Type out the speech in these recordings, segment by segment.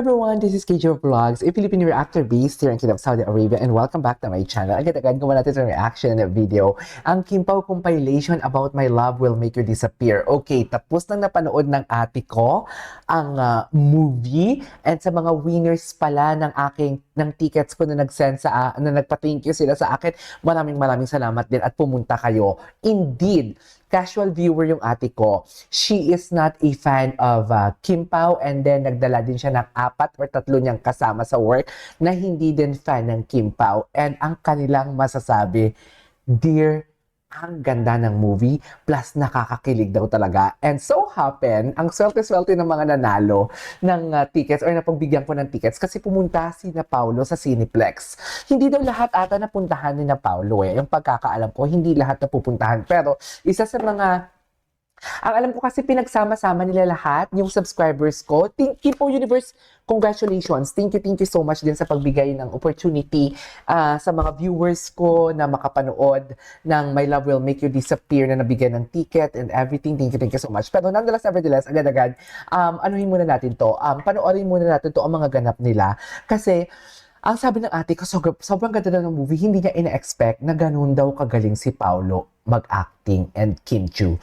everyone, this is KJ Vlogs, a Filipino reactor based here in Kingdom of Saudi Arabia, and welcome back to my channel. Agad-agad gumawa natin sa reaction video, ang Kim Pao compilation about my love will make you disappear. Okay, tapos nang napanood ng ate ko ang movie, and sa mga winners pala ng tickets ko na nag-send na nagpa-thank you sila sa akin, maraming salamat din at pumunta kayo. Indeed, casual viewer yung ate ko. She is not a fan of Kim Pao, and then nagdala din siya ng 4 or 3 niyang kasama sa work na hindi din fan ng Kim Pao. And ang kanilang masasabi, dear, ang ganda ng movie, plus nakakakilig daw talaga. And so happen, ang swerte-swerte ng mga nanalo ng tickets or napagbigyan ko ng tickets kasi pumunta si na Paulo sa Cineplex. Hindi daw lahat ata napuntahan ni na Paulo Yung pagkakaalam ko, hindi lahat napupuntahan. Pero isa sa mga ang alam ko kasi pinagsama-sama nila lahat, yung subscribers ko. Thank you po, Universe. Congratulations. Thank you so much din sa pagbigay ng opportunity sa mga viewers ko na makapanood ng My Love Will Make You Disappear na nabigyan ng ticket and everything. Thank you so much. Pero nonetheless, nevertheless, agad-agad, anuhin muna natin to. Panoorin muna natin to ang mga ganap nila. Kasi, ang sabi ng ate ko, sobrang ganda daw ng movie, hindi niya ina-expect na ganun daw kagaling si Paulo mag-acting and Kim Chiu.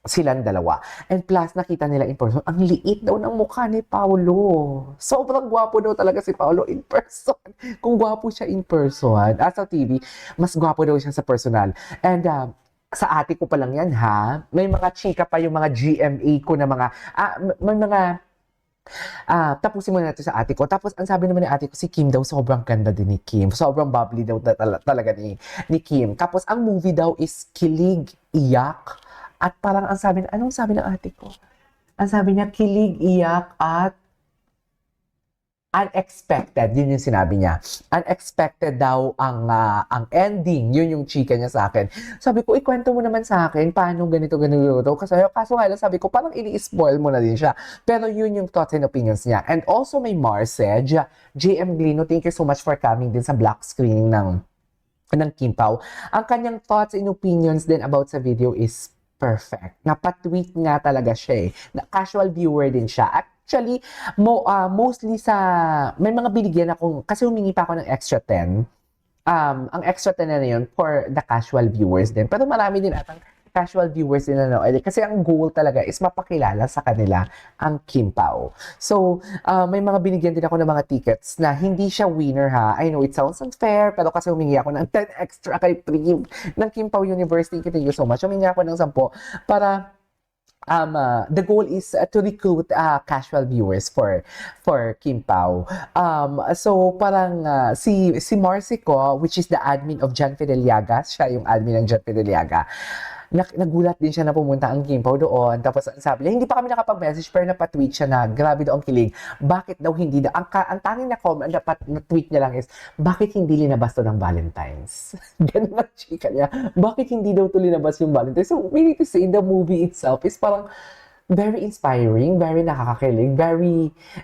Silang dalawa. And plus, nakita nila in person, ang liit daw ng mukha ni Paulo. Sobrang gwapo daw talaga si Paulo in person. Kung gwapo siya in person, sa TV, mas gwapo daw siya sa personal. And sa ate ko pa lang yan, ha? May mga chika pa yung mga GMA ko na mga, may mga, tapusin muna natin sa ate ko. Tapos, ang sabi naman ni ate ko, si Kim daw, sobrang ganda din ni Kim. Sobrang bubbly daw talaga ni Kim. Tapos, ang movie daw is kilig, iyak, at parang anong sabi ng ate ko? Ang sabi niya, kilig, iyak, at unexpected. Yun yung sinabi niya. Unexpected daw ang ending. Yun yung chika niya sa akin. Sabi ko, ikwento mo naman sa akin, paano ganito. Kaso nga lang, sabi ko, parang ini-spoil mo na din siya. Pero yun yung thoughts and opinions niya. And also may Marcej, JM Glino, thank you so much for coming din sa black screening ng Kim Pao. Ang kanyang thoughts and opinions din about sa video is perfect. Napatweet nga talaga siya casual viewer din siya. Actually, mostly may mga binigyan akong, kasi humingi pa ako ng extra 10. Ang extra 10 na yun for the casual viewers din. Pero marami din atang casual viewers din na kasi ang goal talaga is mapakilala sa kanila ang Kim Pao. So, may mga binigyan din ako ng mga tickets na hindi siya winner, ha. I know it sounds unfair, pero kasi humingi ako ng 10 extra kay Prim ng Kim Pao University. Thank you so much. Humingi ako ng 10 para the goal is to recruit casual viewers for Kim Pao. So parang si Marcy ko, which is the admin of John Fideliaga, siya yung admin ng John Fideliaga. Nagulat din siya na pumunta ang Kim Pao doon. Tapos sabi niya, hindi pa kami nakapag-message pero napatweet siya na grabe daw ang kilig. Bakit daw hindi daw? Ang tanging na comment na tweet niya lang is, bakit hindi linabas to ng Valentine's? Ganun ang chika niya. Bakit hindi daw to linabas yung Valentine's? So, we need to say the movie itself is parang very inspiring, very nakakakilig,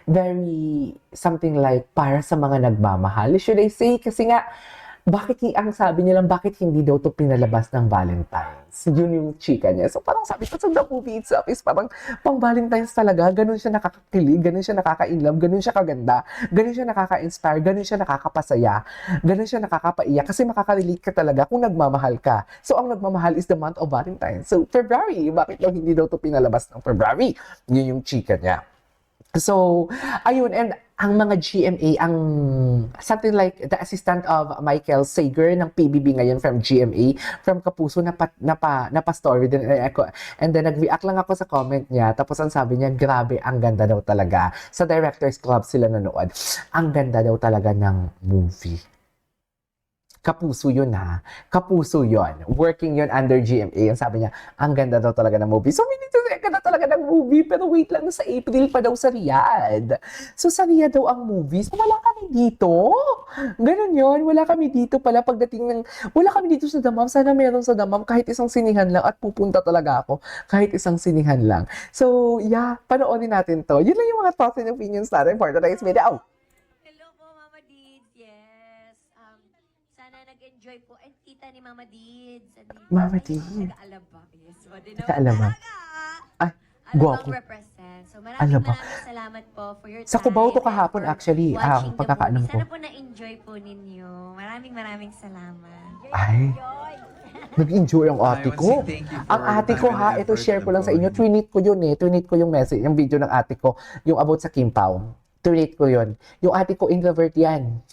very something like para sa mga nagmamahal. Should I say? Kasi nga, ang sabi niya lang, bakit hindi daw to pinalabas ng Valentine's? Yun yung chika niya. So parang sabi ko, so the movie itself is parang pang Valentine's talaga. Ganun siya nakakakilig, ganun siya nakaka-inlove, ganun siya kaganda, ganun siya nakaka-inspire, ganun siya nakakapasaya, ganun siya nakakapaiyak. Kasi makaka-relate ka talaga kung nagmamahal ka. So ang nagmamahal is the month of Valentine's. So February, bakit daw hindi daw to pinalabas ng February? Yun yung chika niya. So, ayun, and ang mga GMA, something like the assistant of Michael Sager ng PBB ngayon from GMA, from Kapuso, napa-story din ako. And then, nag-react lang ako sa comment niya. Tapos, ang sabi niya, grabe, ang ganda daw talaga. Sa Directors Club sila nanood. Ang ganda daw talaga ng movie. Kapuso yun, ha? Kapuso yun. Working yun under GMA. Ang sabi niya, ang ganda daw talaga ng movie. So, we need to say, ganda talaga ng movie. Pero wait lang, sa April pa daw sa Riyadh. So, sa Riyadh daw ang movie. So, wala kami dito. Ganun yun. Wala kami dito pala pagdating ng... Wala kami dito sa Damam. Sana meron sa Damam kahit isang sinihan lang. At pupunta talaga ako kahit isang sinihan lang. So, yeah. Panoorin natin to. Yun lang yung mga thoughts and opinions natin for today's video. Sana nag-enjoy po. And tita ni Mama Dids. Mama Dids. Nag-aalaba. Yes. Nag-aalaba. Ay, Alabang guwapo. represent. So, So Ano ba? maraming salamat po for your time. Sa Cubao to and kahapon for actually, watching the pagkakaalam movie. ko. Sana po na-enjoy po ninyo. Maraming salamat. Ay, nag-enjoy ang ate ko. Thank you Ang for ate the ko time and ha, ito effort. share ko lang sa inyo. Alam ko, Twinit ko yun eh. Twinit ko yung message, yung video ng ate ko. Yung about sa Kim Pao. Twinit ko yun. Yung ate ko introvert yan.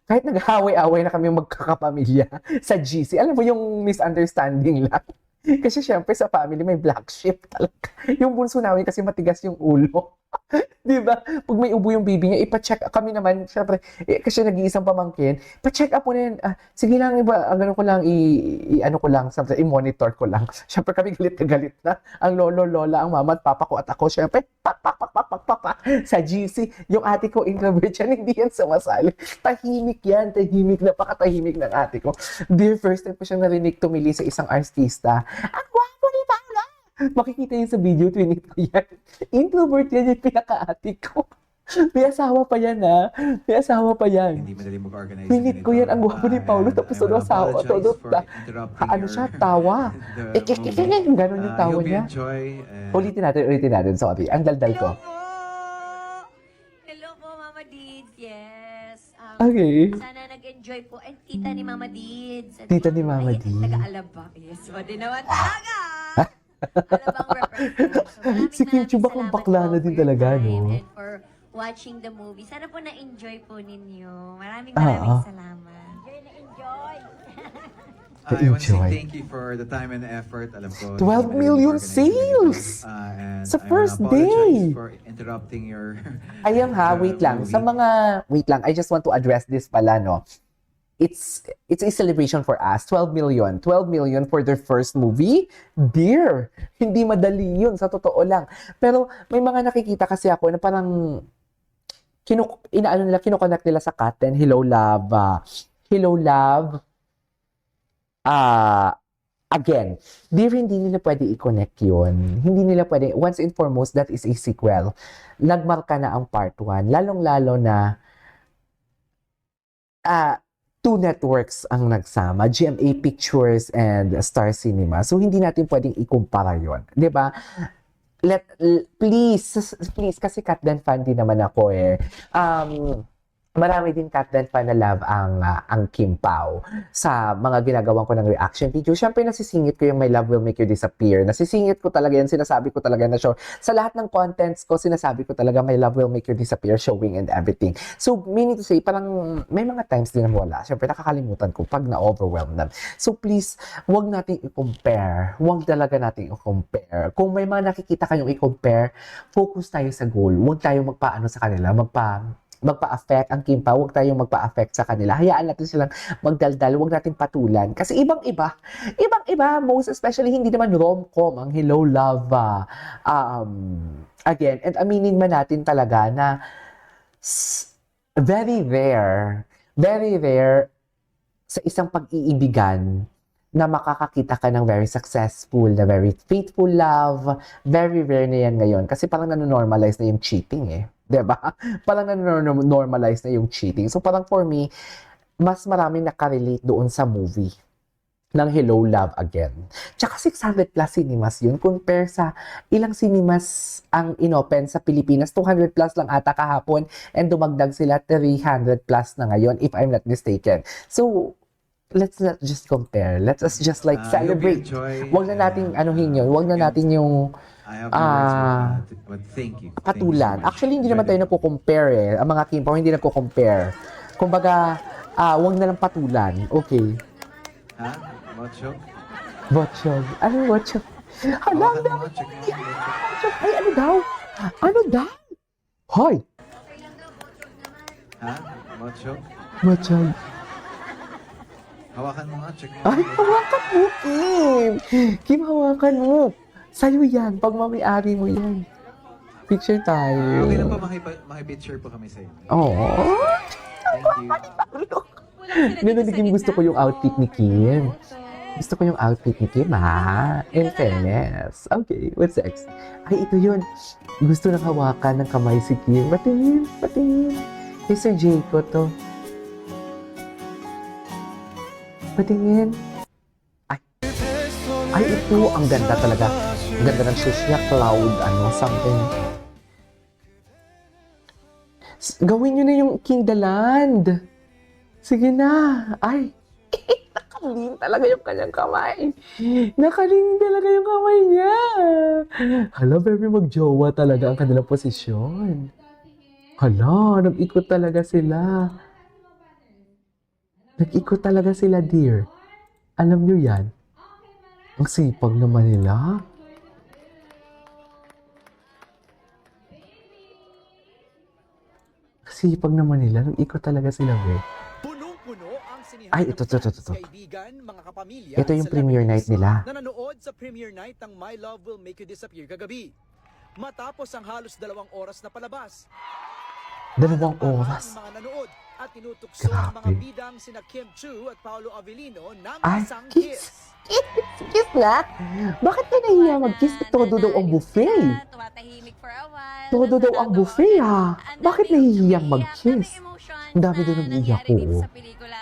Kahit nag-away-away na kami magkakapamilya sa GC. Alam mo yung misunderstanding lang. Kasi syempre sa family may black sheep talaga. Yung bunso namin kasi matigas yung ulo. Di ba? Pag may ubo yung baby niya, ipa-check kami naman, syempre, kasi nag-iisang pamangkin, pa-check up mo na yun. Sige lang, iba, ano ko lang, ano ko lang, i-monitor ko lang. Syempre kami galit na galit na. Ang lolo, lola, ang mama at papa ko at ako, syempre, pak, sa GC. Yung ate ko, introvert yan, hindi yan sumasali. Tahimik yan, tahimik, napakatahimik ng ate ko. Dear, first time ko siyang narinig tumili sa isang artista. Ang gwapo ni Paula! Makikita yun sa video, twinit ko yan. Introvert yan yung pinaka-ate ko. May asawa pa yan ha. May asawa pa yan. hindi madali mag-organize. Twinit ko yan, ang gwapo ni Paulo. Tapos ano asawa, todo. Ano siya, tawa. Ganon yung tawa niya. Ulitin natin. Sorry, ang daldal ko. Hello po, Mama Dids. Yes. Okay. Sana nag-enjoy po. And tita ni Mama Dids. Tita ni Mama Dids. Taga-Alaba. Yes, pwede naman talaga. Alabang represent. So, Si Kim Chiu bakang salamat bakla po na din for your talaga, time no? And for watching the movie. Sana po na-enjoy po ninyo. Maraming salamat. Enjoy. I want to say Enjoy. thank you for the time and effort. Alam ko, 12 million sales! Sa first day! For interrupting your... Ayan ha, wait lang. Sa mga, wait lang, I just want to address this pala, no? It's a celebration for us. 12 million. 12 million for their first movie? Dear! Hindi madali yun, sa totoo lang. Pero may mga nakikita kasi ako na parang kinoconnect nila sa Katen, Hello Love, Hello Love, again, dear, hindi nila pwede i-connect yun. Hindi nila pwede, once and foremost, that is a sequel. Nagmarka na ang part 1. Lalong-lalo na, two networks ang nagsama, GMA Pictures and Star Cinema. So, hindi natin pwedeng ikumpara yun. 'Di ba? Please, kasi Katdan fan din naman ako eh. Marami din Katdan fan na love ang Kim Pao sa mga ginagawa ko ng reaction video. Siyempre, nasisingit ko yung My Love Will Make You Disappear. Nasisingit ko talaga yan, sinasabi ko talaga na show. Sa lahat ng contents ko, sinasabi ko talaga My Love Will Make You Disappear, showing and everything. So, meaning to say, parang may mga times din na wala. Siyempre, nakakalimutan ko pag na-overwhelm na. So, please, wag nating i-compare. Wag talaga nating i-compare. Kung may mga nakikita kayong i-compare, focus tayo sa goal. Wag tayo magpaano sa kanila, magpa-affect ang Kim Pao, huwag tayong magpa-affect sa kanila. Hayaan natin silang magdaldal, huwag natin patulan. Kasi ibang-iba, most especially hindi naman rom-com ang Hello Love. Again, and aminin man natin talaga na very rare sa isang pag-iibigan na makakakita ka ng very successful, na very faithful love. Very rare na yan ngayon. Kasi parang nanonormalize na yung cheating eh. Diba? Parang nanonormalize na yung cheating. So parang for me, mas maraming nakarelate doon sa movie ng Hello Love Again. Tsaka 600 plus cinemas yun. Compare sa ilang cinemas ang inopen sa Pilipinas. 200 plus lang ata kahapon and dumagdag sila 300 plus na ngayon if I'm not mistaken. So, let's not just compare. Let's just like celebrate. Huwag na nating anuhin yun. Huwag na natin yung but thank you. patulan. Actually, hindi naman tayo nagko-compare eh. Ang mga Kim Pao hindi nagko-compare. Kumbaga, huwag na lang patulan. Okay. Ha? Botchog? Botchog. Ano botchog? Hala, ang dami. Botchog. Ay, ano daw? Ano daw? Hoy! Ha? Botchog? Botchog. Hawakan mo nga, check mo. Ay, hawakan mo, Kim! Kim, hawakan mo. Sa'yo yan. Pag mami-ari mo yan. Picture tayo. Okay lang pa, makipicture po kami sa'yo. Oo. Thank you. Ganun naging gusto ko yung outfit ni Kim. Gusto ko yung outfit ni Kim, ha? In fairness. Okay, what's next? Ay, ito yun. Gusto nang hawakan ng kamay si Kim. Patingin, patingin. Kay Sir Jayco to. Patingin. Ay, ito. Ang ganda talaga. Ang ganda ng shoes niya, cloud, something. Gawin nyo na yung King the Land. Sige na. Ay, nakalin talaga yung kanyang kamay. Nakalin talaga yung kamay niya. Hala, very magjowa talaga ang kanilang posisyon. Hala, nag-ikot talaga sila. Nag-ikot talaga sila, dear. Alam nyo yan? Ang sipag naman nila. Sipag naman nila. Nag-ikot talaga sila, be. Punong-puno ang sinihan Ay, ng ito. fans, kaibigan, mga kapamilya, Ito yung premiere night nila. na nanood sa premiere night ng My Love Will Make You Disappear kagabi. Matapos ang halos 2 oras na palabas, 2 ang oras. mga nanood at tinutokso ang mga Grabe. bidang sina Kim Chu at Paolo Avellino ng Ay, isang kiss. Kiss na? Bakit ka nahiya mag-kiss? Todo daw ang buffet. Tumatahimik for a while. Todo daw ang buffet, ha? Bakit nahihiyang mag-kiss? Ang dami daw nang iyak, oo.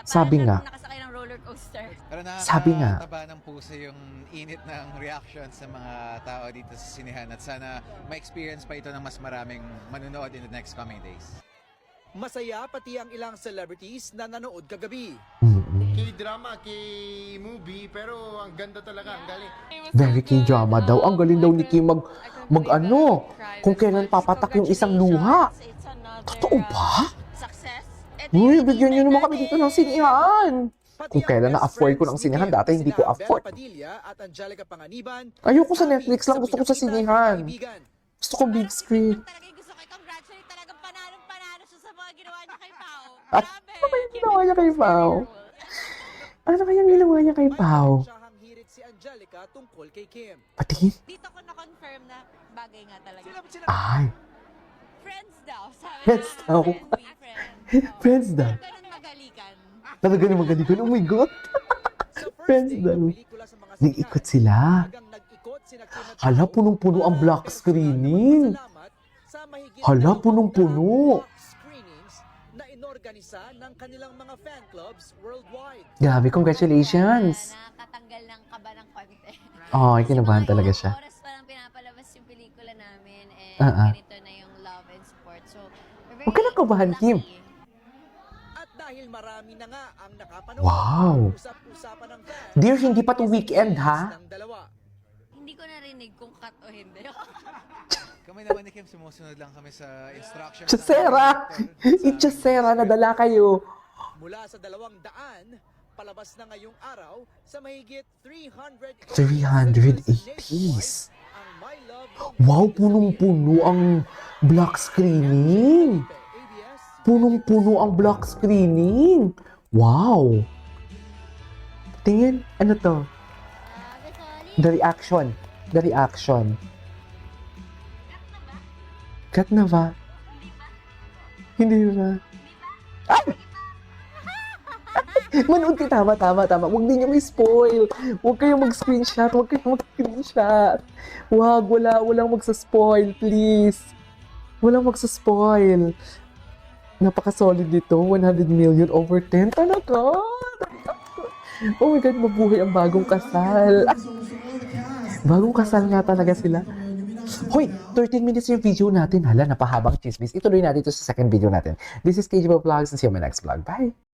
Sabi nga. Nakasakay ng roller coaster. Pero Sabi nga. nakakataba ng puso yung init ng reaction sa mga tao dito sa sinihan at sana ma-experience pa ito ng mas maraming manunood in the next coming days. Masaya pati ang ilang celebrities na nanood kagabi. K-drama, K-movie, pero ang ganda talaga, ang galing. Very K-drama daw. Ang galing daw ni Kim kung kailan papatak yung isang luha. Totoo ba? Success. Uy, bigyan nyo naman kami dito ng sinihan. Pati Kung ang kailan best na-afford ko friends ng ni sinihan, Kim, dati hindi ko sina afford. Bel Padilla at Angelica Panganiban. Ayoko sa happy Netflix lang, gusto ko sa pinakita ng sinihan. kaibigan. Gusto ko big screen. Talaga yung gusto ko i-congratulate talagang panalo siya sa mga ginawa niya kay Pao. At Grabe. ano ba yung ginawa niya kay Pao? Ano kayang ginawa niya kay May Pao? siyang hirit si Angelica tungkol kay Kim. Patingin. Dito ko na-confirm na bagay nga talaga. Ay, Friends daw. Sabi Friends na, daw. we friends. friends daw. Ganun magalikan. Talaga naman ganito. Oh my God. Sa first Friends day daw. ng pelikula sa mga Nag-ikot sinihan, sila. talagang nag-ikot sina Kim at Hala, Pao punong-puno ang para black personal na screening. magpasalamat sa mahigit Hala, 200 punong-puno. block screenings na inorganisa ng kanilang mga fan clubs worldwide. Grabe, congratulations. Nakakatanggal ng kaba ng konti. Ay, Kasi kinabahan mga talaga ilang siya. oras pa lang pinapalabas yung pelikula namin and Ah. ganito na yung love and support. So, we're Huwag ka nang kabahan, Kim. lucky. At dahil marami na nga ang nakapanood, Wow. usap-usapan ng fans. Dear, hindi pa to weekend, ha? ng dalawa. Hindi ko narinig kung cut o hindi. Kami naman ni Kim, sumusunod lang kami sa instructions. ng Chasera! director. Ichasera, nadala kayo. Mula sa 200, palabas na ngayong araw sa mahigit 300 380s. ang My Love Wow, punong-puno ang black screening. ABS. Punong-puno ang black screening. Wow. Tingin, ano to? The reaction. The reaction. Cut na ba? Hindi ba? Ay! Manood kayo, tama. Huwag din niyo may-spoil. Huwag kayong mag-screenshot. Walang magsa-spoil, please. Walang magsa-spoil. Napaka-solid nito. 100 million over 10. Talaga? Oh my God, mabuhay ang bagong kasal. Bagong kasal nga talaga sila. Hoy, 13 minutes yung video natin. Hala, napahabang chismis. Ituloy natin ito sa second video natin. This is KJ Vlogs and see you on my next vlog. Bye!